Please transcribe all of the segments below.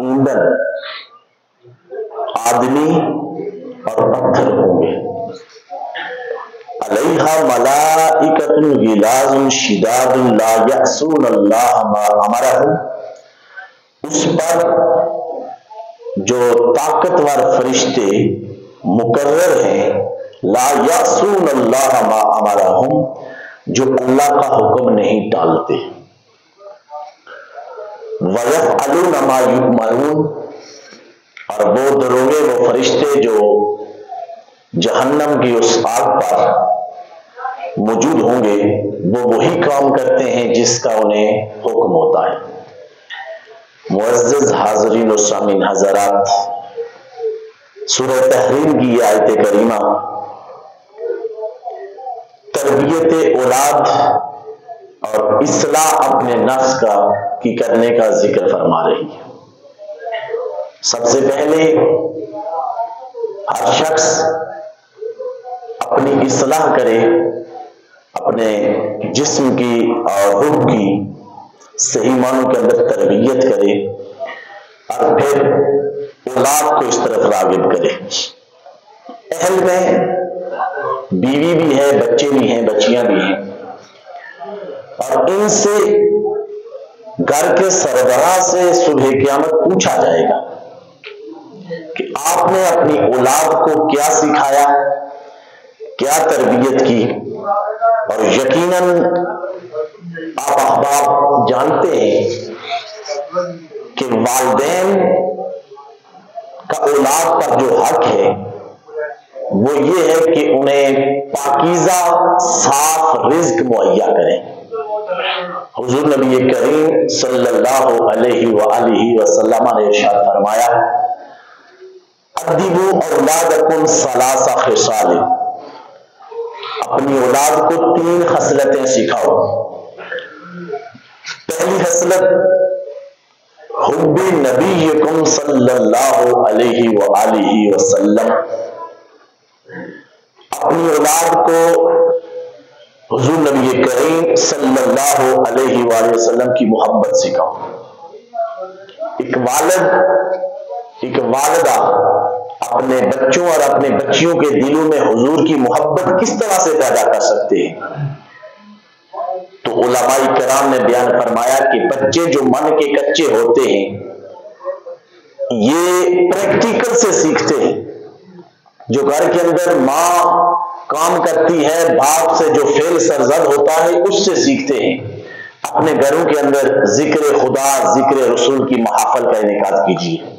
ایندھن آدمی اور پتھر ہوں گے. علیہا ملائکۃ غلاظ شداد لا یعصون اللہ ما امرہم، اس پر جو طاقتور فرشتے مقرر ہیں، لا یعصون اللہ ما امرہم، جو اللہ کا حکم نہیں ٹالتے. وَيَفْعَلُونَ مَا يُؤْمَرُونَ، اور وہ دروگے، وہ فرشتے جو جہنم کی اس آگ پر موجود ہوں گے، وہ وہی کام کرتے ہیں جس کا انہیں حکم ہوتا ہے. معزز حاضرین و سامعین حضرات، سورہ تحریم کی یہ آیت کریمہ تربیت اولاد اور اصلاح اپنے نفس کی کرنے کا ذکر فرما رہی ہے. سب سے پہلے ہر شخص اپنی اصلاح کرے، اپنے جسم کی اور روح کی صحیح معنوں کے اندر تربیت کرے، اور پھر اولاد کو اس طرف راغب کرے. اہل میں بیوی بھی ہے، بچے بھی ہیں، بچیاں بھی ہیں، اور ان سے گھر کے سربراہ سے صبح قیامت پوچھا جائے گا کہ آپ نے اپنی اولاد کو کیا سکھایا، کیا تربیت کی. اور یقیناً آپ احباب جانتے ہیں کہ والدین کا اولاد پر جو حق ہے وہ یہ ہے کہ انہیں پاکیزہ صاف رزق مہیا کریں. حضور نبی کریم صلی اللہ علیہ وآلہ وسلم نے ارشاد فرمایا، ادبوا اولادکم ثلاث خصال، اپنی اولاد کو 3 خصلتیں سکھاؤ. پہلی خصلت حب نبیکم صلی اللہ علیہ وآلہ وسلم، اپنی اولاد کو حضور نبی کریم صلی اللہ علیہ وآلہ وسلم کی محبت سکھاؤ. ایک والد، ایک والدہ اپنے بچوں اور اپنے بچیوں کے دلوں میں حضور کی محبت کس طرح سے پیدا کر سکتے ہیں؟ تو علماء کرام نے بیان فرمایا کہ بچے جو من کے کچے ہوتے ہیں یہ پریکٹیکل سے سیکھتے ہیں. جو گھر کے اندر ماں کام کرتی ہے، باپ سے جو فعل سرزد ہوتا ہے اس سے سیکھتے ہیں. اپنے گھروں کے اندر ذکر خدا، ذکر رسول کی محافل کا انعقاد کیجیے.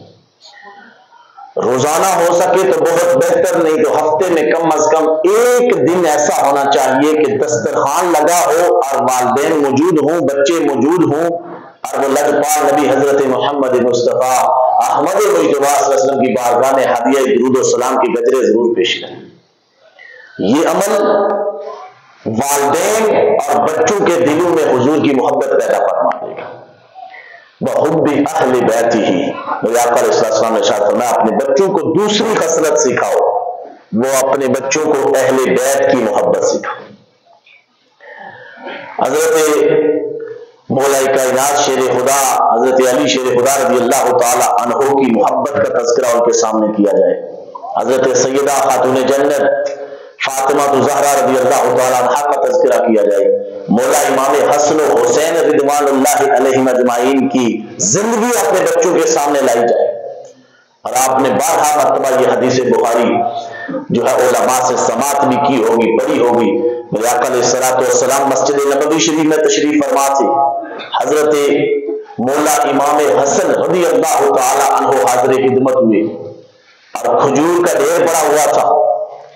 روزانہ ہو سکے تو بہت بہتر، نہیں تو ہفتے میں کم از کم ایک دن ایسا ہونا چاہیے کہ دسترخوان لگا ہو اور والدین موجود ہوں، بچے موجود ہوں، اور وہ لجپال نبی حضرت محمد مصطفیٰ احمد مجتبیٰ صلی اللہ علیہ وسلم کی بارگاہ میں ہدیہ درود و سلام کی گجرے ضرور پیش کریں. یہ عمل والدین اور بچوں کے دلوں میں حضور کی محبت پیدا فرما دے گا. بحب اہل بیتہ، نبی آقا علیہ السلام نے ارشاد فرمایا اپنے بچوں کو دوسری خصلت سکھاؤ، وہ اپنے بچوں کو اہل بیت کی محبت سکھاؤ. حضرت مولا کائنات شیر خدا حضرت علی شیر خدا رضی اللہ تعالی عنہ کی محبت کا تذکرہ ان کے سامنے کیا جائے. حضرت سیدہ خاتون جنت فاطمہ زہرا رضی اللہ تعالی عنہ کا تذکرہ کیا جائے. مولا امام حسن و حسین رضوان اللہ علیہم اجمعین کی زندگی اپنے بچوں کے سامنے لائی جائے. اور آپ نے بارہا مرتبہ یہ حدیث بخاری جو ہے علماء سے سماعت بھی کی ہوگی، پڑھی ہوگی. میرے آقا علیہ الصلوۃ والسلام مسجد نبوی شریف میں تشریف فرما تھے. حضرت مولا امام حسن رضی اللہ تعالی عنہ حاضر خدمت ہوئے اور کھجور کا ڈھیر پڑا ہوا تھا.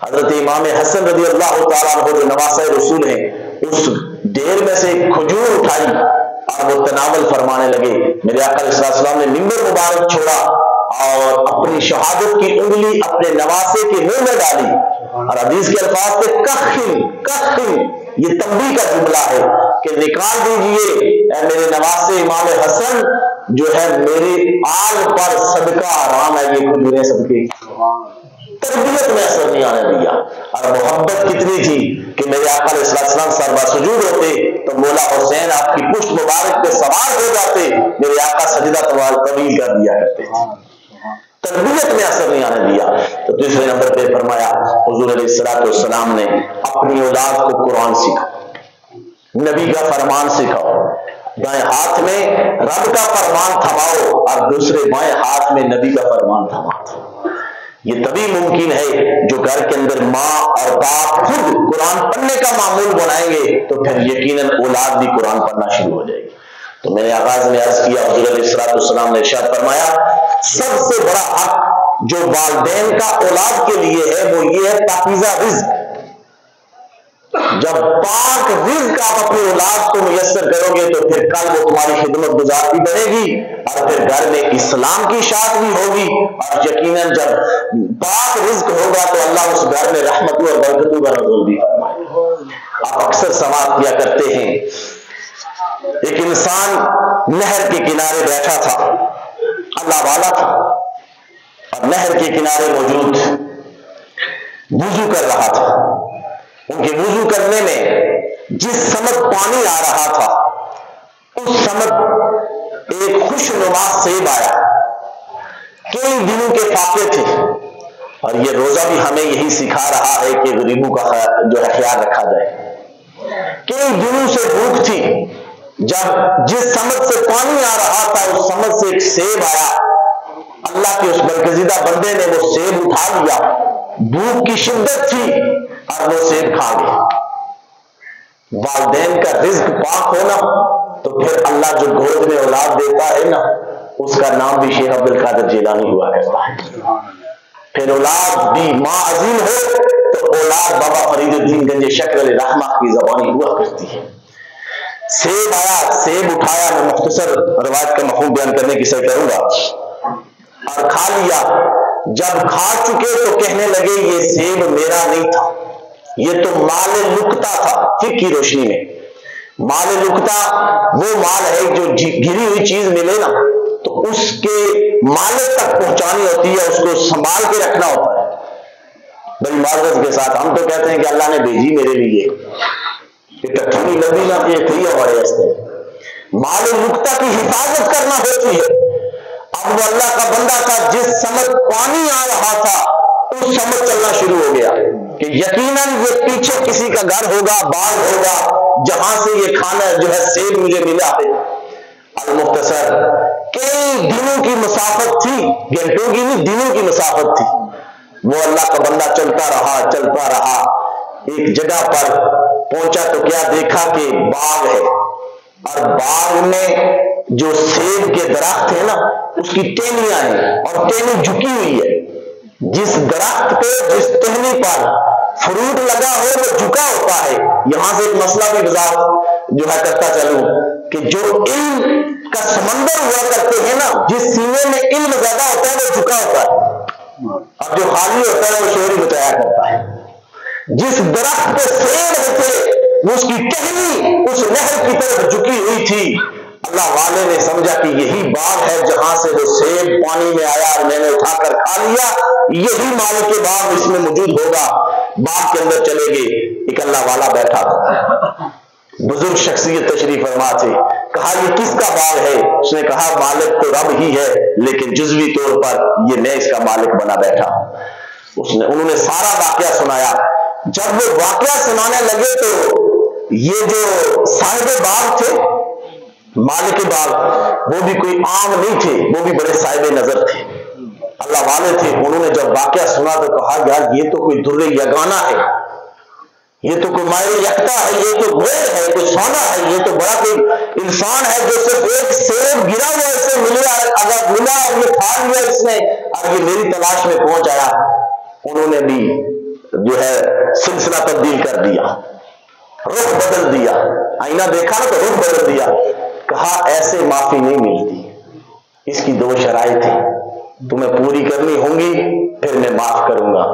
حضرت امام حسن رضی اللہ تعالیٰ عنہ جو نواسہ رسول ہیں اس ڈھیر میں سے کھجور اٹھائی اور وہ تناول فرمانے لگے. میرے آقا علیہ السلام نے منبر مبارک چھوڑا اور اپنی شہادت کی انگلی اپنے نواسے کے منہ میں ڈالی اور حدیث کے الفاظ سے کخن، یہ تنبیہ کا جملہ ہے کہ نکال دیجئے اے میرے نواسے امام حسن، جو ہے میرے آل پر صدقہ حرام ہے یہ کھجوریں صدقے. تربیت میں اثر نہیں آنے دیا. اور محبت کتنی تھی کہ میرے آقا علیہ السلام سر بسجود ہوتے تو مولا حسین آپ کی پشت مبارک پہ سوار ہو جاتے, میرے آقا سجدہ طویل کر دیا کرتے تھے. تربیت میں اثر نہیں آنے دیا. تو دوسرے نمبر پہ فرمایا حضور علیہ السلام نے اپنی اولاد کو قرآن سکھایا, نبی کا فرمان سکھاؤ. دائیں ہاتھ میں رب کا فرمان تھماؤ اور دوسرے بائیں ہاتھ میں نبی کا فرمان تھماؤ. یہ تبھی ممکن ہے جو گھر کے اندر ماں اور باپ خود قرآن پڑھنے کا معمول بنائیں گے تو پھر یقیناً اولاد بھی قرآن پڑھنا شروع ہو جائے گی. تو میں نے آغاز میں عرض کیا, حضور علیہ السلام نے ارشاد فرمایا سب سے بڑا حق جو والدین کا اولاد کے لیے ہے وہ یہ ہے پاکیزہ رزق. جب پاک رزق آپ اپنی اولاد کو میسر کرو گے تو پھر کل وہ تمہاری خدمت گزار بھی بنے گی اور پھر گھر میں اسلام کی اشاعت بھی ہوگی. اور یقیناً جب پاک رزق ہوگا تو اللہ اس گھر میں رحمتوں اور برکتوں کا نزول بھی فرمائے گا. آپ اکثر سماعت کیا کرتے ہیں, ایک انسان نہر کے کنارے بیٹھا تھا, اللہ والا تھا اور نہر کے کنارے موجود وضو کر رہا تھا. ان کے وضو کرنے میں جس سمت پانی آ رہا تھا اس سمت ایک خوش نما سیب آیا. کئی دنوں کے فاقے تھے اور یہ روزہ بھی ہمیں یہی سکھا رہا ہے کہ غریبوں کا جو ہے خیال رکھا جائے. کئی دنوں سے بھوک تھی, جب جس سمت سے پانی آ رہا تھا اس سمت سے ایک سیب آیا. اللہ کے اس برگزیدہ بندے نے وہ سیب اٹھا لیا. بھوک کی شدت تھی اور وہ سیب کھا گیا. والدین کا رزق پاک ہونا تو پھر اللہ جو گود میں اولاد دیتا ہے نا اس کا نام بھی شیخ عبد القادر جیلانی ہوا کرتا ہے. پھر اولاد بھی ماں عظیم ہو تو اولاد بابا فرید الدین گنج شکر علیہ رحمہ کی زبانی ہوا کرتی ہے. سیب آیا, سیب اٹھایا, میں مختصر روایت کا مفہوم بیان کرنے کی سعی کروں گا, اور کھا لیا. جب کھا چکے تو کہنے لگے یہ سیب میرا نہیں تھا, یہ تو مال لقطہ تھا. فقہ کی روشنی میں مال لقطہ وہ مال ہے جو گری ہوئی چیز ملے نا تو اس کے مالک تک پہنچانی ہوتی ہے, اس کو سنبھال کے رکھنا ہوتا ہے بڑی معذرت کے ساتھ. ہم تو کہتے ہیں کہ اللہ نے بھیجی میرے لیے, کٹھنی لمبی نہ یہ تھی ہمارے واسطے. مال لقطہ کی حفاظت کرنا ہوتی ہے. اب وہ اللہ کا بندہ تھا, جس سمت پانی آ رہا تھا اس سمت چلنا شروع ہو گیا کہ یقیناً یہ پیچھے کسی کا گھر ہوگا, باغ ہوگا جہاں سے یہ کھانا جو ہے سیب مجھے ملا ہے. المختصر کئی دنوں کی مسافت تھی, گھنٹوں کی نہیں دنوں کی مسافت تھی. وہ اللہ کا بندہ چلتا رہا. ایک جگہ پر پہنچا تو کیا دیکھا کہ باغ ہے اور باغ میں جو سیب کے درخت ہے نا اس کی ٹہنیاں ہیں اور ٹہنی جھکی ہوئی ہے. جس درخت پہ جس ٹہنی پر فروٹ لگا ہو وہ جھکا ہوتا ہے. یہاں سے ایک مسئلہ بھی وضاحت جو ہے کرتا چلوں کہ جو علم کا سمندر ہوا کرتے ہیں نا, جس سینے میں علم زیادہ ہوتا ہے وہ جھکا ہوتا ہے اور جو خالی ہوتا ہے وہ شور بتایا کرتا ہے. جس درخت پہ سیب ہوتے اس کی ٹہنی اس نہر کی طرف جھکی ہوئی تھی. اللہ والے نے سمجھا کہ یہی باغ ہے جہاں سے وہ سیب پانی میں آیا اور میں نے اٹھا کر کھا لیا, یہی مالک کے باغ اس میں موجود ہوگا. باغ کے اندر چلے گئے, ایک اللہ والا بیٹھا تھا, بزرگ شخصیت تشریف فرما تھے. کہا یہ کس کا باغ ہے؟ اس نے کہا مالک تو رب ہی ہے لیکن جزوی طور پر یہ میں اس کا مالک بنا بیٹھا. انہوں نے سارا واقعہ سنایا. جب وہ واقعہ سنانے لگے تو یہ جو صاحب باغ تھے, مالک باغ, وہ بھی کوئی عام نہیں تھے, وہ بھی بڑے صاحب نظر تھے, اللہ والے تھے. انہوں نے جب واقعہ سنا تو کہا یار یہ تو کوئی در یگانہ ہے, یہ تو کوئی مائر یکتا ہے, یہ تو غیر ہے, کوئی سونا ہے, یہ تو بڑا کوئی انسان ہے جو صرف ایک سیب گرا ہوا اسے ملا, اگر ملا اور یہ کھا لیا اس نے اور یہ میری تلاش میں پہنچ آیا. انہوں نے بھی جو ہے سلسلہ تبدیل کر دیا, رخ بدل دیا. آئینہ دیکھا نا تو رخ بدل دیا. کہا ایسے معافی نہیں ملتی, اس کی دو شرائط ہیں, تمہیں پوری کرنی ہوں گی پھر میں معاف کروں گا.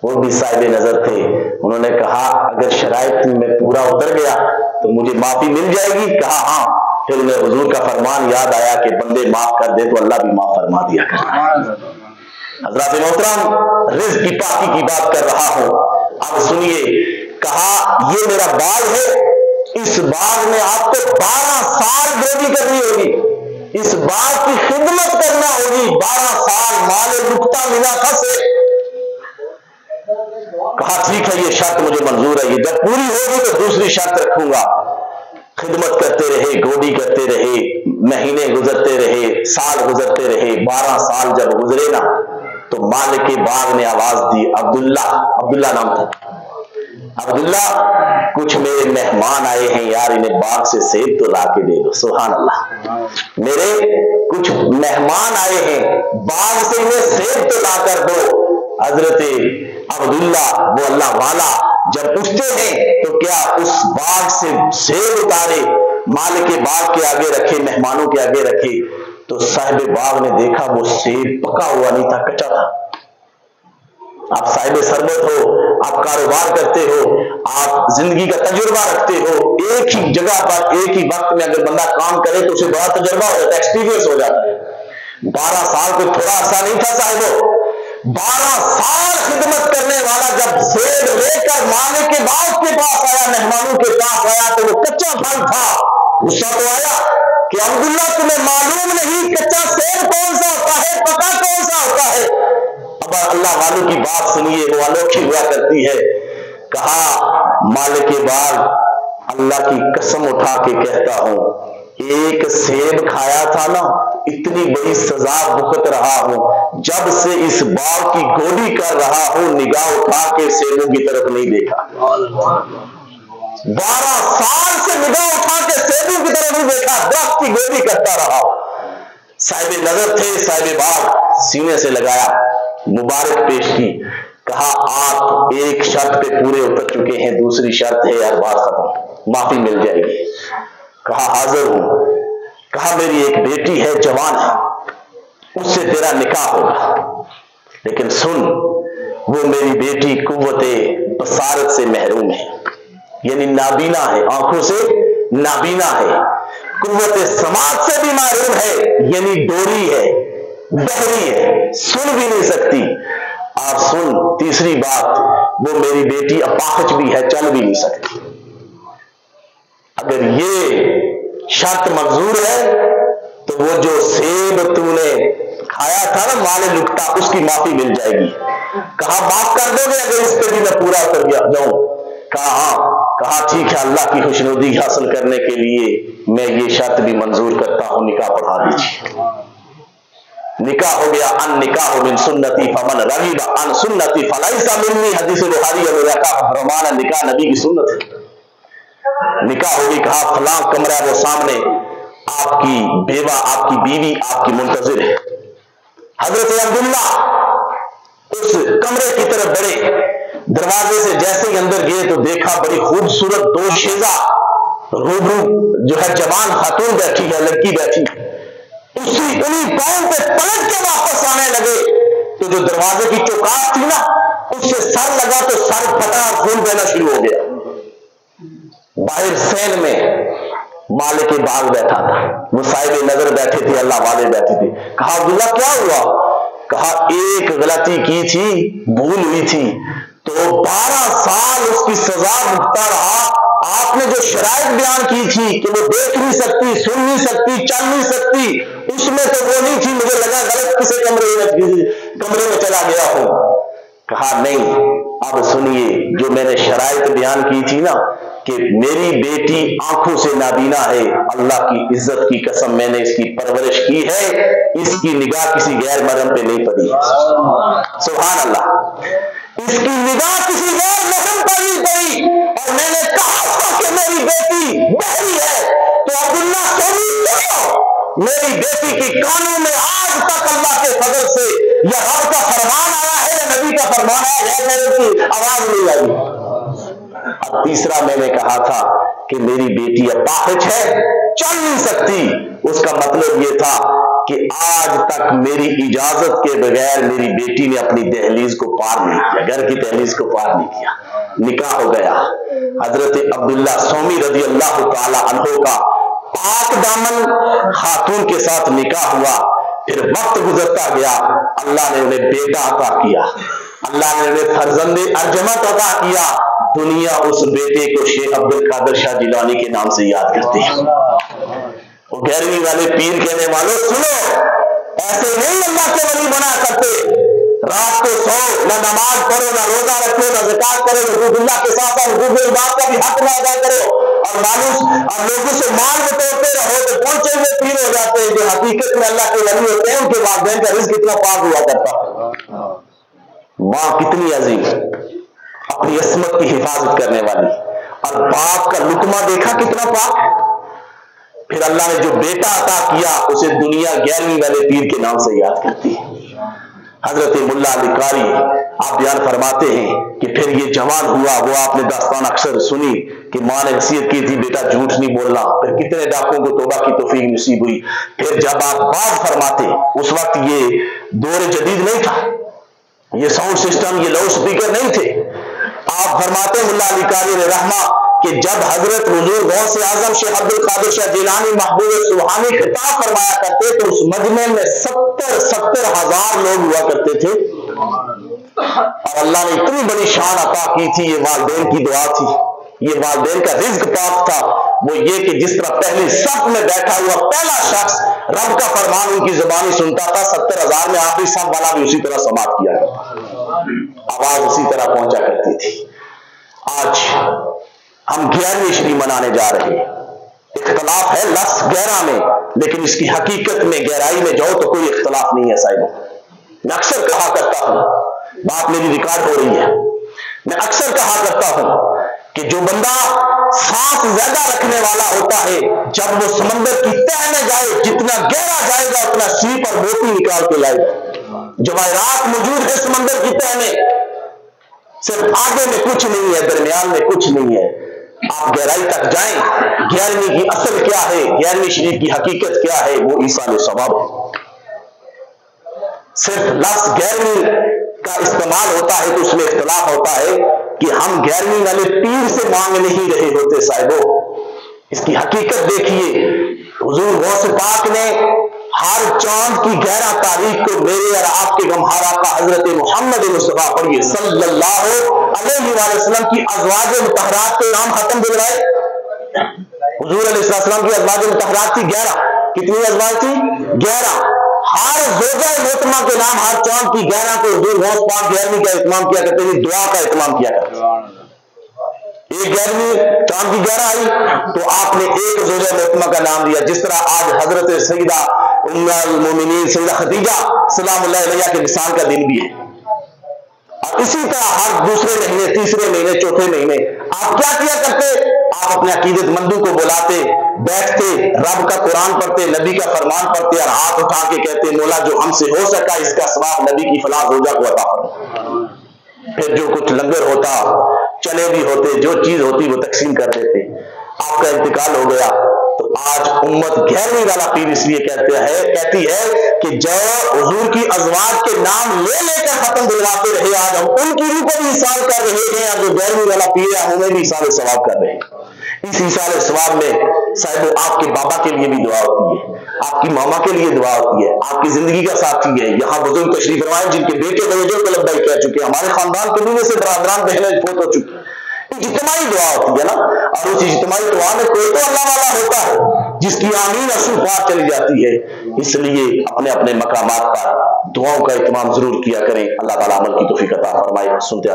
وہ بھی صاحب نظر تھے. انہوں نے کہا اگر شرائط میں پورا اتر گیا تو مجھے معافی مل جائے گی؟ کہا ہاں. پھر انہیں حضور کا فرمان یاد آیا کہ بندے معاف کر دے تو اللہ بھی معاف فرما دیا کرتا ہے. حضرات محترم، رزق کی پاکی کی بات کر رہا ہوں، اب سنیے، کہا یہ میرا باغ ہے، اس باغ میں آپ کو 12 سال گودی کرنی ہوگی، اس باغ کی خدمت کرنا ہوگی 12 سال، مال نقطہ ملا سے۔ کہا ٹھیک ہے، یہ شرط مجھے منظور ہے، یہ جب پوری ہوگی تو دوسری شرط رکھوں گا۔ خدمت کرتے رہے، گودی کرتے رہے، مہینے گزرتے رہے، سال گزرتے رہے، 12 سال جب گزرے نا تو مالک باغ نے آواز دی، عبداللہ نام تھا، عبداللہ کچھ میرے مہمان آئے ہیں یار، انہیں باغ سے سیب تو لا کے دے دو۔ سبحان اللہ، میرے کچھ مہمان آئے ہیں، باغ سے انہیں سیب تو لا کر دو۔ حضرت عبداللہ وہ اللہ والا جب اٹھتے ہیں تو کیا اس باغ سے سیب اتارے، مالک باغ کے آگے رکھے، مہمانوں کے آگے رکھے، تو صاحب باغ نے دیکھا وہ سیب پکا ہوا نہیں تھا، کچا تھا۔ آپ صاحب ثروت ہو، آپ کاروبار کرتے ہو، آپ زندگی کا تجربہ رکھتے ہو، ایک ہی جگہ پر ایک ہی وقت میں اگر بندہ کام کرے تو اسے بڑا تجربہ ہو جاتا ہے، ایکسپیرینس ہو جاتا ہے۔ 12 سال کوئی تھوڑا عرصہ نہیں تھا صاحبو، 12 سال خدمت کرنے والا جب سیب لے کر مالک کے باغ کے پاس آیا، مہمانوں کے پاس آیا تو وہ کچا پھل تھا۔ غصہ تو آیا کہ عبداللہ تمہیں معلوم نہیں کچا سیب کون سا ہوتا ہے، پکا کون سا ہوتا ہے؟ اب اللہ والوں کی بات سنیے، وہ انوکھی ہوا کرتی ہے۔ کہا مالک باغ اللہ کی قسم اٹھا کے کہتا ہوں، ایک سیب کھایا تھا نا، اتنی بڑی سزا بھگت رہا ہوں، جب سے اس باغ کی گودی کر رہا ہوں نگاہ اٹھا کے سیبوں کی طرف نہیں دیکھا۔ 12 سال سے نگاہ اٹھا کے سیبوں کی طرف نہیں دیکھا، درخت کی گودی کرتا رہا۔ صاحب نظر تھے، صاحب باغ سینے سے لگایا، مبارک پیش کی، کہا آپ ایک شرط پہ پورے اتر چکے ہیں، دوسری شرط ہے یار بات ختم، معافی مل جائے گی۔ کہا حاضر ہوں۔ کہا میری ایک بیٹی ہے، جوان ہے، اس سے تیرا نکاح ہوگا، لیکن سن وہ میری بیٹی قوت بصارت سے محروم ہے، یعنی نابینا ہے، آنکھوں سے نابینا ہے، قوت سماعت سے بھی محروم ہے، یعنی ڈوری ہے، بہری ہے، سن بھی نہیں سکتی۔ آپ سن تیسری بات، وہ میری بیٹی اپاہج بھی ہے، چل بھی نہیں سکتی۔ اگر یہ شرط منظور ہے تو وہ جو سیب تو نے کھایا تھا نا مال لکتا، اس کی معافی مل جائے گی۔ کہا معاف کر دو گے اگر اس پہ بھی میں پورا کر جاؤں؟ کہا ہاں۔ کہا ٹھیک ہے، اللہ کی خوشنودی حاصل کرنے کے لیے میں یہ شرط بھی منظور کرتا ہوں، نکاح پڑھا دیجیے۔ نکاح ہو گیا۔ ان نکاح من سنتی فمن رغب عن سنتی فلیس منی، حدیث بخاری ہے، فرمان نکاح نبی کی سنت ہے۔ نکاح ہوگی، کہا فلاں کمرہ وہ سامنے، آپ کی بیوہ، آپ کی بیوی آپ کی منتظر ہے۔ حضرت عبداللہ اس کمرے کی طرف بڑھے، دروازے سے جیسے ہی اندر گئے تو دیکھا بڑی خوبصورت 2 شیزہ روبرو جو ہے جوان خاتون بیٹھی ہے، لڑکی بیٹھی، انہیں پاؤں پہ پلٹ کے واپس آنے لگے تو جو دروازے کی چوکاٹ تھی نا اس سے سر لگا تو سر پھٹا اور خون بہنا شروع ہو گیا۔ باہر سین میں مالک باغ بیٹھا تھا، وہ صاحب نظر بیٹھے تھے، اللہ والے بیٹھے تھے۔ کہا عبداللہ کیا ہوا؟ کہا ایک غلطی کی تھی، بھول ہوئی تھی، تو 12 سال اس کی سزا بھگتا رہا۔ آپ نے جو شرائط بیان کی تھی کہ وہ دیکھ نہیں سکتی، سن نہیں سکتی، چل نہیں سکتی، اس میں تو وہ نہیں تھی، مجھے لگا غلط کسی کمرے میں چلا گیا ہوں۔ کہا نہیں، اب سنیے، جو میں نے شرائط بیان کی تھی نا کہ میری بیٹی آنکھوں سے نابینا ہے، اللہ کی عزت کی قسم میں نے اس کی پرورش کی ہے، اس کی نگاہ کسی غیر محرم پہ نہیں پڑی۔ سبحان اللہ، اس کی نگاہ کسی غیر محرم پر نہیں پڑی، اور میں نے کہا تھا کہ میری بیٹی بہری ہے، تو عبداللہ سنی سنو، میری بیٹی کی کانوں میں آج تک اللہ کے فضل سے یا رب کا فرمان آیا ہے یا نبی کا فرمان آیا ہے، میرے کی آواز نہیں آئی۔ اب تیسرا میں نے کہا تھا کہ میری بیٹی اپاہج ہے، چل نہیں سکتی، اس کا مطلب یہ تھا کہ آج تک میری اجازت کے بغیر میری بیٹی نے اپنی دہلیز کو پار نہیں کیا، گھر کی دہلیز کو پار نہیں کیا۔ نکاح ہو گیا۔ حضرت عبداللہ سومی رضی اللہ تعالی عنہ کا پاک دامن خاتون کے ساتھ نکاح ہوا۔ پھر وقت گزرتا گیا، اللہ نے انہیں بیٹا عطا کیا، اللہ نے انہیں فرزند ارجمت عطا کیا۔ دنیا اس بیٹے کو شیخ عبد القادر شاہ جیلانی کے نام سے یاد کرتی ہے۔ وہ 11ویں والے پیر کہنے والوں سنو، ایسے نہیں اللہ کے ولی بنا کرتے، رات کو سو، نہ نماز پڑھو، نہ روزہ رکھو، نہ زکات کرو، حقوق اللہ کے ساتھ ساتھ حقوق العباد کا بھی حق نہ ادا کرو، اور لوگوں سے مال بٹورتے رہو تو پہنچے ہوئے پیر ہو جاتے ہیں۔ جو حقیقت میں اللہ کے ولی ہوتے ہیں ان کے والدین کا رزق کتنا پاک ہوا کرتا ہے، ماں کتنی عظیم، اپنی عصمت کی حفاظت کرنے والی، اور باپ کا لقمہ دیکھا کتنا پاک۔ پھر اللہ نے جو بیٹا عطا کیا اسے دنیا 11ویں والے پیر کے نام سے یاد کرتی ہے۔ حضرت ملا علی قاری آپ بیان فرماتے ہیں کہ پھر یہ جوان ہوا، وہ آپ نے داستان اکثر سنی کہ ماں نے وصیت کی تھی بیٹا جھوٹ نہیں بولنا، پھر کتنے ڈاکوں کو توبہ کی توفیق نصیب ہوئی۔ پھر جب آپ بات فرماتے، اس وقت یہ دور جدید نہیں تھا، یہ ساؤنڈ سسٹم، یہ لاؤڈ سپیکر نہیں تھے۔ آپ فرماتے ملا علی قاری علیہ رحمہ کہ جب حضرت حضور غوث اعظم شیخ عبد القادر شاہ جیلانی محبوب سبحانی خطاب فرمایا کرتے تو اس مجمع میں 70,000 لوگ ہوا کرتے تھے، اور اللہ نے اتنی بڑی شان عطا کی تھی۔ یہ والدین کی دعا تھی، یہ والدین کا رزق پاک تھا، وہ یہ کہ جس طرح پہلی صف میں بیٹھا ہوا پہلا شخص رب کا فرمان ان کی زبانی سنتا تھا، 70,000 میں آخری صف والا بھی اسی طرح سماعت کیا کرتا، آواز اسی طرح پہنچا کرتی تھی۔ آج ہم 11ویں شبی منانے جا رہے ہیں، اختلاف ہے لفظ 11 میں، لیکن اس کی حقیقت میں گہرائی میں جاؤ تو کوئی اختلاف نہیں ہے صاحبوں۔ میں اکثر کہا کرتا ہوں، بات میری ریکارڈ ہو رہی ہے، میں اکثر کہا کرتا ہوں کہ جو بندہ سانس زیادہ رکھنے والا ہوتا ہے، جب وہ سمندر کی تہ میں جائے جتنا گہرا جائے گا اتنا سیپ اور موتی نکال کے لائے گا۔ جواہرات موجود ہے سمندر کی تہ میں، صرف آگے میں کچھ نہیں ہے، درمیان میں کچھ نہیں ہے۔ آپ گہرائی تک جائیں، 11ویں کی اصل کیا ہے، 11ویں شریف کی حقیقت کیا ہے، وہ ایصال ثواب ہے۔ صرف لفظ 11ویں کا استعمال ہوتا ہے تو اس میں اختلاف ہوتا ہے کہ ہم 11ویں والے پیر سے مانگ نہیں رہے ہوتے صاحبوں۔ اس کی حقیقت دیکھیے، حضور غوث پاک نے ہر چاند کی 11 تاریخ کو میرے اور آپ کے گمہارا کا حضرت محمد مصطفیٰ پڑھیے صلی اللہ علیہ وآلہ وسلم کی ازواج مطہرات کے نام ختم دلوائے۔ حضور علیہ السلام کی ازواج مطہرات تھی 11، کتنی ازواج تھی؟ 11۔ ہر زوجہ محترمہ کے نام ہر چاند کی 11 کو حضور غوث پاک 11ویں کا اہتمام کیا کرتے تھے، دعا کا اہتمام کیا کرتے تھے۔ ایک 11ویں چاند کی 11 آئی تو آپ نے ایک زوجہ محترمہ کا نام دیا، جس طرح آج حضرت سیدہ ام المومنین سیدہ خدیجہ سلام اللہ علیہا کے وصال کا دن بھی ہے۔ اور اسی طرح ہر دوسرے مہینے، تیسرے مہینے، چوتھے مہینے آپ کیا کیا کرتے؟ آپ اپنے عقیدت مندوں کو بلاتے، بیٹھتے، رب کا قرآن پڑھتے، نبی کا فرمان پڑھتے، اور ہاتھ اٹھا کے کہتے مولا جو ہم سے ہو سکا اس کا ثواب نبی کی فلاں زوجہ کو عطا فرما۔ پھر جو کچھ لنگر ہوتا، چلے بھی ہوتے، جو چیز ہوتی وہ تقسیم کر دیتے۔ آپ کا انتقال ہو گیا تو آج امت 11ویں والا پیر اس لیے کہتی ہے کہ جو حضور کی ازواج کے نام لے لے کر ختم دلواتے رہے، آج ہم ان کی روح کو بھی ایصال کر رہے ہیں، اور جو 11ویں والا پیر ہے ہمیں بھی ایصال ثواب کر رہے ہیں۔ اس ایصال ثواب میں صاحب آپ کے بابا کے لیے بھی دعا ہوتی ہے، آپ کی ماما کے لیے دعا ہوتی ہے، آپ کی زندگی کا ساتھی ہے۔ یہاں بزرگ تشریف فرمائے جن کے بیٹے بچوں کو لبیک کہہ چکے، ہمارے خاندان کے میں سے برادران بہنیں فوت ہو چکی۔ اجتماعی دعا ہوتی ہے نا، اور اس اجتماعی دعا میں کوئی تو اللہ والا ہوتا ہے جس کی آمین اصول پار چلی جاتی ہے۔ اس لیے اپنے اپنے مقامات پر دعاؤں کا اہتمام ضرور کیا کریں۔ اللہ تعالیٰ عمل کی توفیق عطا فرمائے۔ سنتے